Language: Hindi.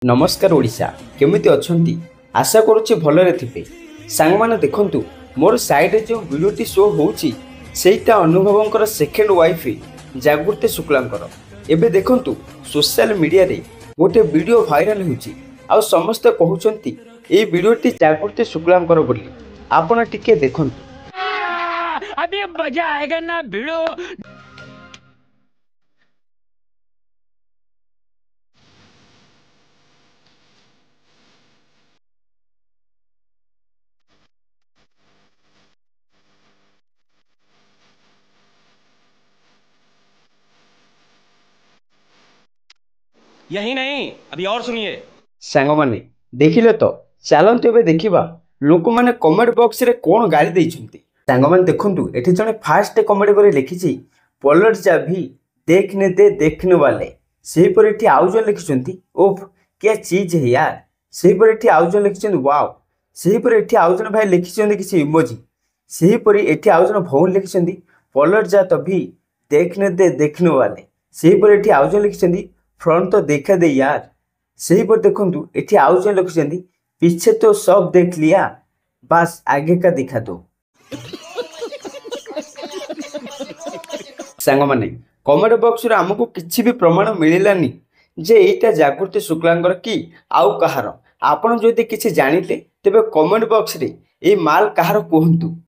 नमस्कार ओडिशा केमिति अछंती आशा करूछि भलरे थिबे। सांगमाने देखंतु मोर साइड रे जो वीडियोटी शो होउछि सेटा अनुभवंकर सेकेंड वाइफ जागृति शुक्लांकर। एबे देखंतु सोशल मीडिया रे गोटे वीडियो वायरल होउछि आ समस्त कहउछंती ए वीडियोटी जागृति शुक्लांकर बोली। आपण टिके देखंतु। अभी मजा आएगा ना भिड़ो। यही नहीं, अभी और सुनिए। सांगमाने देखिले तो चलंतु एबे देखिबा लोक माने कमेंट बॉक्स रे कोन गाली दैछंती। सांगमाने देखंतु एठी जने फास्ट कमेंट करे लिखिछि पलट जा भी देखने दे देखने वाले। सेही पर एठी आउ जन लिखिछंती ओफ क्या चीज है यार। सेही पर एठी आउ जन लिखिछंती वाओ। सेही पर एठी आउ जन भाई लिखिछंती किछि इमोजी। सेही पर एठी आउ जन भौन लिखिछंती पलट जा तो भी देखने दे देखने वाले। सेही पर एठी आउ जन लिखिछंती फ्रंट तो देखा दे यार। सही पर देखंतु एठी आउ जन लिखिछंती पीछे तो सब देख लिया बस आगे का दिखा दो। सांगमाने कमेंट बॉक्स रे हमकु किछि भी प्रमाण मिलिलानी जे एटा जागृति शुक्लांकर की आउ कहार। आपण जदि किछि जानिते तेबे कमेंट बॉक्स रे ए माल कहार कहंतु।